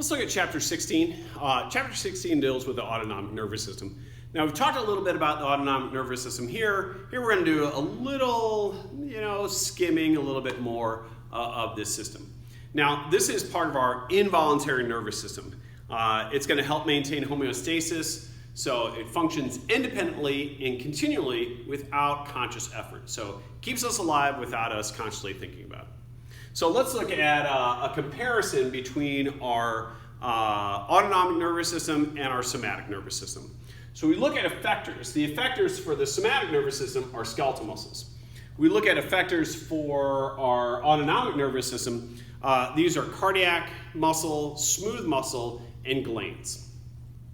Let's look at chapter 16. Chapter 16 deals with the autonomic nervous system. Now, we've talked a little bit about the autonomic nervous system here. Here we're going to do a little, skimming a little bit more of this system. Now, this is part of our involuntary nervous system. It's going to help maintain homeostasis, so it functions independently and continually without conscious effort. So it keeps us alive without us consciously thinking about it. So let's look at a comparison between our autonomic nervous system and our somatic nervous system. So we look at effectors. The effectors for the somatic nervous system are skeletal muscles. We look at effectors for our autonomic nervous system. These are cardiac muscle, smooth muscle, and glands.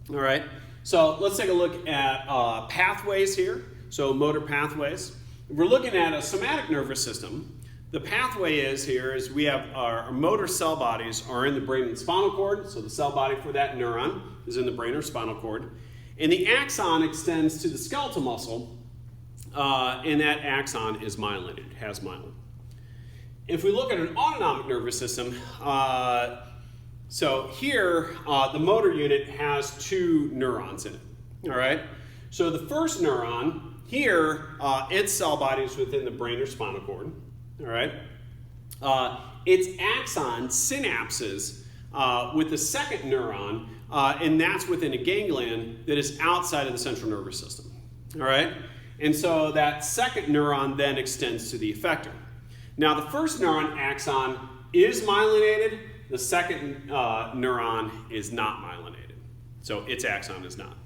All right. So let's take a look at pathways here. So motor pathways. If we're looking at a somatic nervous system, the pathway is we have our motor cell bodies are in the brain and spinal cord. So the cell body for that neuron is in the brain or spinal cord. And the axon extends to the skeletal muscle, and that axon is myelinated, it has myelin. If we look at an autonomic nervous system, so here the motor unit has two neurons in it, all right? So the first neuron, here, its cell body is within the brain or spinal cord. All right. Its axon synapses with the second neuron, and that's within a ganglion that is outside of the central nervous system. All right. And so that second neuron then extends to the effector. Now, the first neuron axon is myelinated. The second neuron is not myelinated. So its axon is not.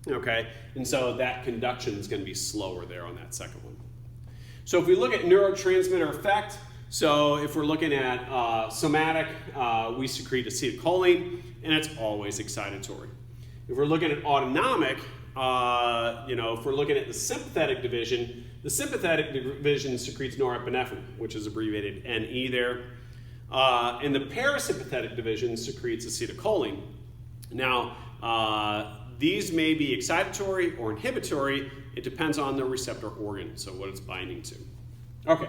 Okay. And so that conduction is going to be slower there on that second one. So if we look at neurotransmitter effect, so if we're looking at somatic, we secrete acetylcholine, and it's always excitatory. If we're looking at autonomic, if we're looking at the sympathetic division secretes norepinephrine, which is abbreviated NE there. And the parasympathetic division secretes acetylcholine. Now, these may be excitatory or inhibitory. It depends on the receptor organ, so what it's binding to. Okay,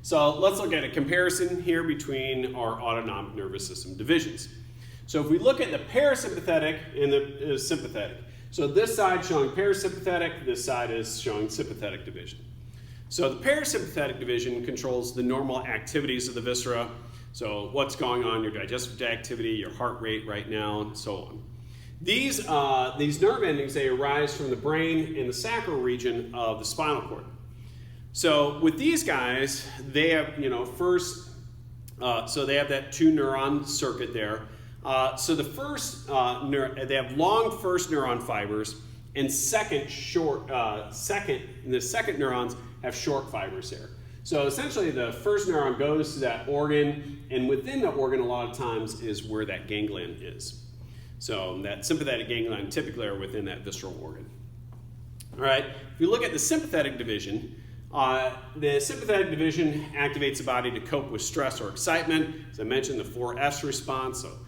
so let's look at a comparison here between our autonomic nervous system divisions. So if we look at the parasympathetic and the sympathetic, so this side showing parasympathetic, this side is showing sympathetic division. So the parasympathetic division controls the normal activities of the viscera, so what's going on, your digestive activity, your heart rate right now, and so on. These nerve endings, they arise from the brain and the sacral region of the spinal cord. So with these guys, they have, so they have that two neuron circuit there. So the first, they have long first neuron fibers, and the second neurons have short fibers there. So essentially the first neuron goes to that organ, and within the organ a lot of times is where that ganglion is. So that sympathetic ganglion typically are within that visceral organ. All right, if you look at the sympathetic division activates the body to cope with stress or excitement. As I mentioned, the 4 F's response, so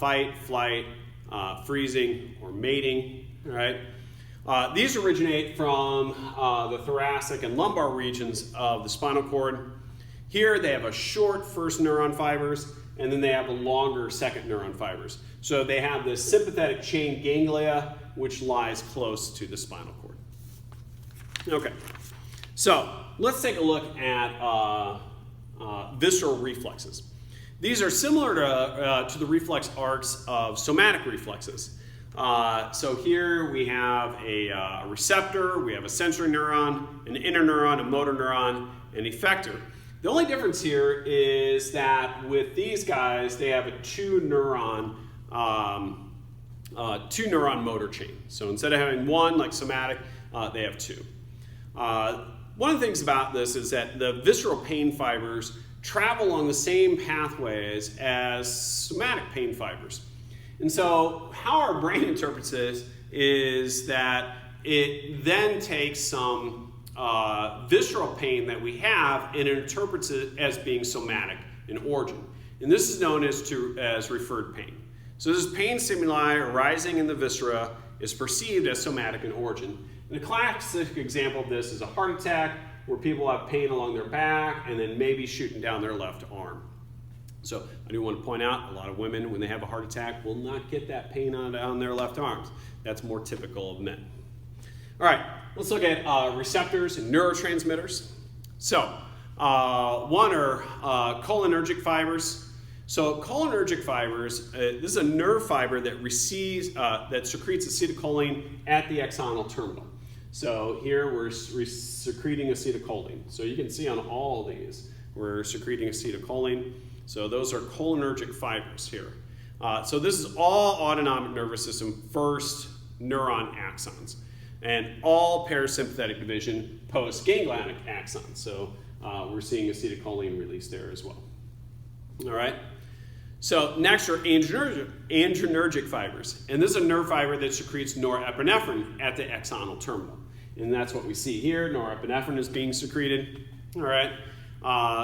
fight, flight, freezing, or mating. All right, these originate from the thoracic and lumbar regions of the spinal cord. Here they have a short first neuron fibers, and then they have a longer second neuron fibers. So they have the sympathetic chain ganglia, which lies close to the spinal cord. Okay, so let's take a look at visceral reflexes. These are similar to the reflex arcs of somatic reflexes. So here we have a receptor, we have a sensory neuron, an interneuron, a motor neuron, an effector. The only difference here is that with these guys, they have a two neuron motor chain. So instead of having one like somatic, they have two. One of the things about this is that the visceral pain fibers travel along the same pathways as somatic pain fibers. And so how our brain interprets this is that it then takes some visceral pain that we have and interprets it as being somatic in origin. And this is known as referred pain. So this pain stimuli arising in the viscera is perceived as somatic in origin. And a classic example of this is a heart attack where people have pain along their back and then maybe shooting down their left arm. So I do want to point out, a lot of women, when they have a heart attack, will not get that pain on their left arms. That's more typical of men. All right, let's look at receptors and neurotransmitters. So one are cholinergic fibers. So cholinergic fibers, this is a nerve fiber that that secretes acetylcholine at the axonal terminal. So here we're secreting acetylcholine. So you can see on all of these, we're secreting acetylcholine. So those are cholinergic fibers here. So this is all autonomic nervous system first neuron axons, and all parasympathetic division post-ganglionic axons. So we're seeing acetylcholine release there as well. All right. So next are adrenergic fibers, and this is a nerve fiber that secretes norepinephrine at the axonal terminal, and that's what we see here. Norepinephrine is being secreted. All right.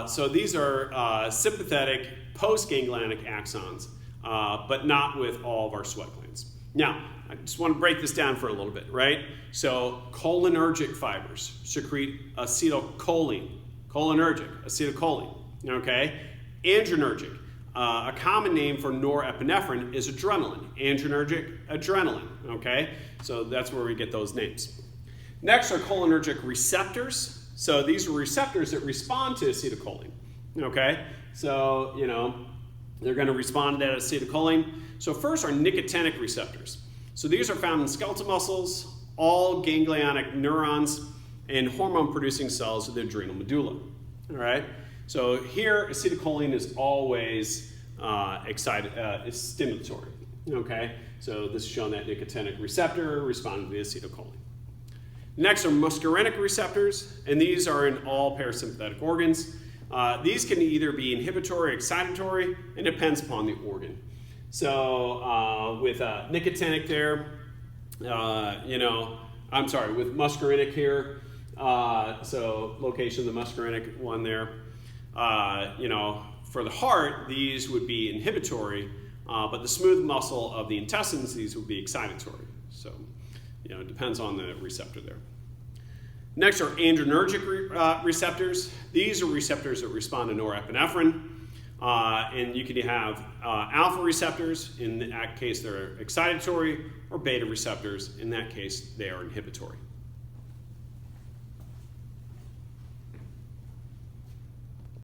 So these are sympathetic post-ganglionic axons, but not with all of our sweat glands. Now, I just want to break this down for a little bit, right? So cholinergic fibers secrete acetylcholine, cholinergic, acetylcholine, okay? Adrenergic, a common name for norepinephrine is adrenaline. Adrenergic, adrenaline, okay? So that's where we get those names. Next are cholinergic receptors. So these are receptors that respond to acetylcholine, okay? So, you know, they're going to respond to that acetylcholine. So first are nicotinic receptors. So these are found in skeletal muscles, all ganglionic neurons, and hormone-producing cells of the adrenal medulla, all right? So here, acetylcholine is always it's stimulatory, okay? So this is showing that nicotinic receptor responding to the acetylcholine. Next are muscarinic receptors, and these are in all parasympathetic organs. These can either be inhibitory or excitatory, and depends upon the organ. So with nicotinic there, with muscarinic here, so location of the muscarinic one there, for the heart, these would be inhibitory, but the smooth muscle of the intestines, these would be excitatory. So, it depends on the receptor there. Next are adrenergic receptors. These are receptors that respond to norepinephrine. And you can have alpha receptors. In that case, they're excitatory, or beta receptors. In that case, they are inhibitory.